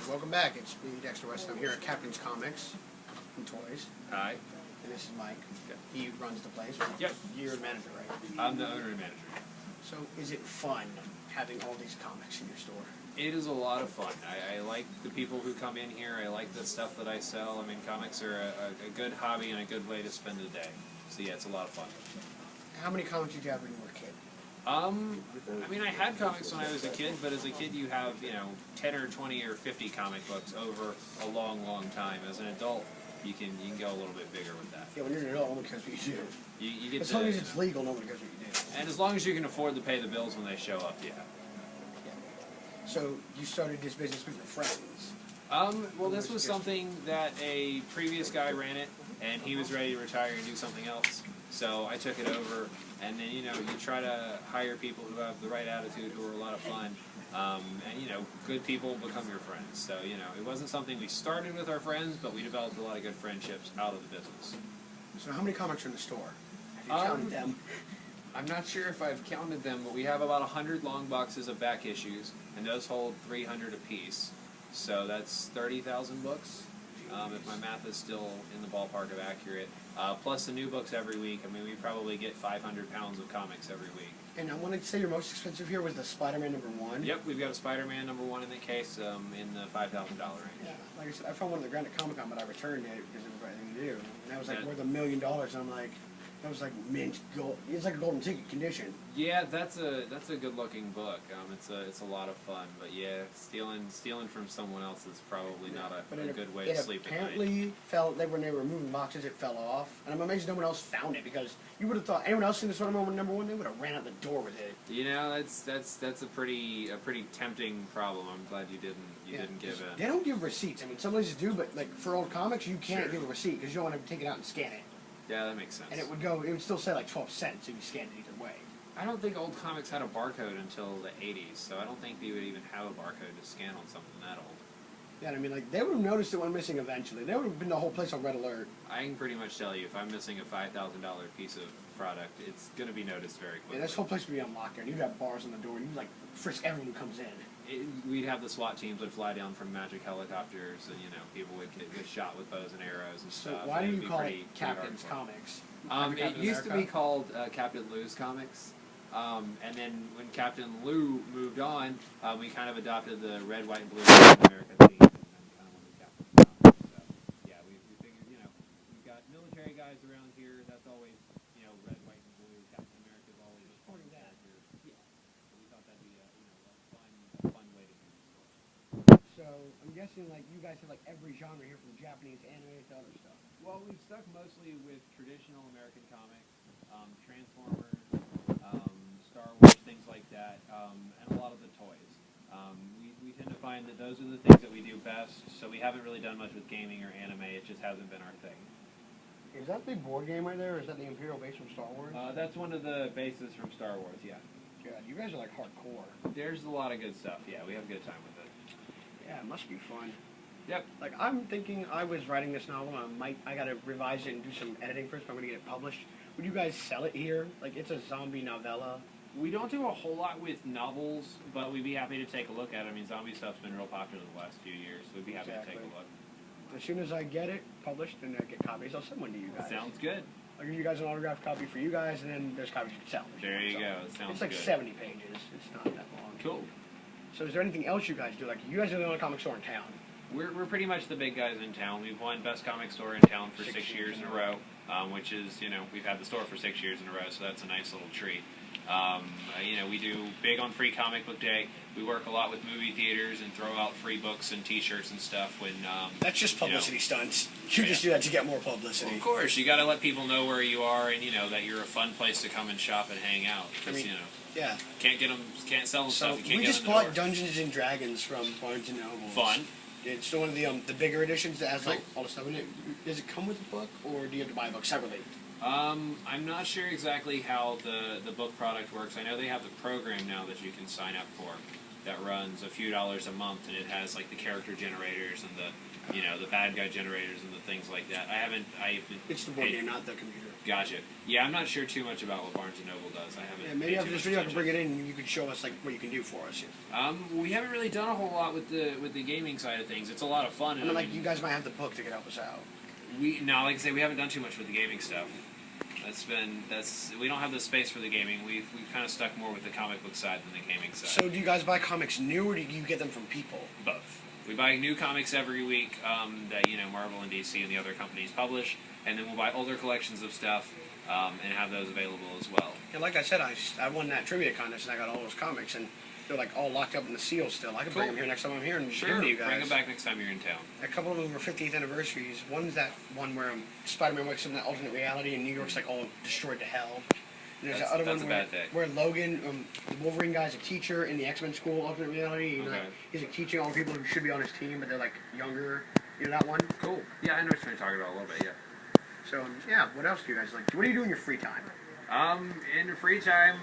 welcome back. It's me, Dexter West. I'm here at Captain's Comics and Toys. Hi. And this is Mike. Good. He runs the place. Yep. You're the manager, right? I'm the owner and manager. So, is it fun having all these comics in your store? It is a lot of fun. I like the people who come in here. I like the stuff that I sell. I mean, comics are a good hobby and a good way to spend the day. So yeah, it's a lot of fun. How many comics did you have when you were a kid? I mean, I had comics when I was a kid, but as a kid you have, 10 or 20 or 50 comic books over a long, long time. As an adult, you can go a little bit bigger with that. Yeah, when you're an adult, no one cares what you do. You get as long as it's legal, no one cares what you do. And as long as you can afford to pay the bills when they show up, yeah. So, you started this business with your friends? Well, this was something that a previous guy ran it, and he was ready to retire and do something else. So I took it over, and then, you try to hire people who have the right attitude, who are a lot of fun, and, good people become your friends. So, it wasn't something we started with our friends, but we developed a lot of good friendships out of the business. So how many comics are in the store? Have you counted them? I'm not sure if I've counted them, but we have about 100 long boxes of back issues, and those hold 300 apiece. So that's 30,000 books, if my math is still in the ballpark of accurate. Plus the new books every week. I mean, we probably get 500 pounds of comics every week. And I want to say your most expensive here was the Spider-Man #1. Yep, we've got a Spider-Man #1 in the case, in the $5,000 range. Yeah, like I said, I found one of the Grand at Comic-Con, but I returned it because it was the right thing to do. And that was like worth $1 million, and I'm like, that was like mint gold. It's like a golden ticket condition. Yeah, that's a good looking book. It's a lot of fun, but yeah, stealing from someone else is probably not a good way to sleep at night. It apparently when they were moving boxes, it fell off, and I'm amazed no one else found it, because you would have thought anyone else seen the Spider-Man #1, they would have ran out the door with it. That's a pretty tempting problem. I'm glad you didn't give in. They don't give receipts. I mean, some places do, but like for old comics, you can't give a receipt because you don't want to take it out and scan it. Yeah, that makes sense. And it would still say like 12 cents if you scanned it either way. I don't think old comics had a barcode until the 80s, so I don't think they would even have a barcode to scan on something that old. Yeah, I mean, like, they would have noticed it went missing eventually. They would have been the whole place on red alert. I can pretty much tell you, if I'm missing a $5,000 piece of product, it's going to be noticed very quickly. Yeah, this whole place would be on lockdown. You'd have bars on the door, and you'd, like, frisk everyone who comes in. We'd have the SWAT teams would fly down from magic helicopters, and, people would get shot with bows and arrows and stuff. So why do you call it Captain's Comics? It used to be called Captain Lou's Comics. And then when Captain Lou moved on, we kind of adopted the red, white, and blue Captain America theme, and kind of went with Captain's Comics. So, yeah, we figured, we've got military guys around here. That's always, red, white, and blue. Captain America's always supporting that here. Yeah. So we thought that'd be a fun way to do it. So I'm guessing like you guys have like every genre here, from Japanese anime to other stuff. Well, we've stuck mostly with traditional American comics, Transformers, Star Wars, things like that, and a lot of the toys. We tend to find that those are the things that we do best, so we haven't really done much with gaming or anime. It just hasn't been our thing. Is that the board game right there, or is that the Imperial base from Star Wars? That's one of the bases from Star Wars, yeah. God, you guys are like hardcore. There's a lot of good stuff, yeah. We have a good time with it. Yeah, it must be fun. Yep. Like, I'm thinking, I was writing this novel, and I gotta revise it and do some editing first, but I'm gonna get it published. Would you guys sell it here? Like, it's a zombie novella. We don't do a whole lot with novels, but we'd be happy to take a look at it. I mean, zombie stuff's been real popular the last few years, so we'd be happy to take a look. As soon as I get it published and I get copies, I'll send one to you guys. Sounds good. I'll give you guys an autographed copy for you guys, and then there's copies you can sell. There you go. It sounds good. It's like 70 pages. It's not that long. Cool. So is there anything else you guys do? Like, you guys are the only comic store in town. We're pretty much the big guys in town. We've won Best Comic Store in town for 6 years in a row, which is, we've had the store for 6 years in a row, so that's a nice little treat. We do big on Free Comic Book Day. We work a lot with movie theaters and throw out free books and T-shirts and stuff when. That's just publicity stunts. You just do that to get more publicity. Well, of course, you got to let people know where you are, and that you're a fun place to come and shop and hang out. Because yeah, can't sell them stuff. You can't we get just them bought Dungeons and Dragons from Barnes and Noble. Fun. It's one of the bigger editions that has like all the stuff in it. Does it come with a book, or do you have to buy a book separately? I'm not sure exactly how the book product works. I know they have the program now that you can sign up for. that runs a few dollars a month, and it has like the character generators and the bad guy generators and the things like that. I haven't. It's the board game, not the computer. Gotcha. Yeah, I'm not sure too much about what Barnes and Noble does. I haven't. Yeah, maybe after this video I can bring it in and you can show us like what you can do for us. We haven't really done a whole lot with the gaming side of things. It's a lot of fun. And like you guys might have the book that could help us out. Like I say, we haven't done too much with the gaming stuff. We don't have the space for the gaming. We've kind of stuck more with the comic book side than the gaming side. So do you guys buy comics new, or do you get them from people? Both. We buy new comics every week that Marvel and DC and the other companies publish, and then we'll buy older collections of stuff and have those available as well. And like I said, I won that trivia contest and I got all those comics, and they're like all locked up in the seal still. I can bring them here next time I'm here and give them to you guys. Bring them back next time you're in town. A couple of them were 50th anniversaries. One's that one where Spider-Man wakes up in that alternate reality and New York's like all destroyed to hell. And there's the other one where Logan, the Wolverine guy's a teacher in the X-Men school alternate reality. He's like teaching all the people who should be on his team, but they're like younger. You know that one? Cool. Yeah, I know what you're talking about a little bit. Yeah. So yeah, what else do you guys like? What do you do in your free time? In your free time,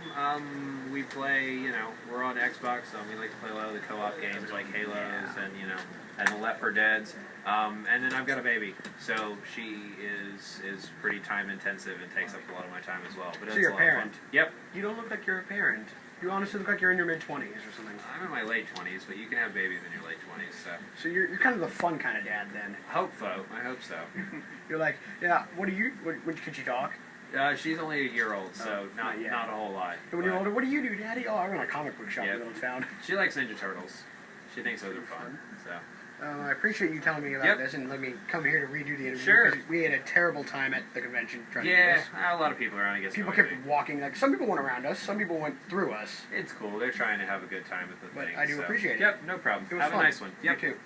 we play, we're on Xbox, we like to play a lot of the co-op games like Halos and the Left 4 Deads. And then I've got a baby, so she is pretty time intensive and takes up a lot of my time as well. But so you're a parent? Yep. You don't look like you're a parent. You honestly look like you're in your mid-20s or something. I'm in my late 20s, but you can have babies in your late 20s, so you're kind of the fun kind of dad then. I hope so. You're like, yeah, could you talk? She's only a year old, so not a whole lot. And when you're older, what do you do, Daddy? Oh, I run a comic book shop in the little town. She likes Ninja Turtles. She thinks those are fun. So. I appreciate you telling me about this and let me come here to redo the interview. Sure. We had a terrible time at the convention trying to do this. A lot of people around, I guess. People kept walking. Like some people went around us, some people went through us. It's cool. They're trying to have a good time at the thing. But I do appreciate it. Yep, no problem. It was have fun. a nice one. Yep. You too.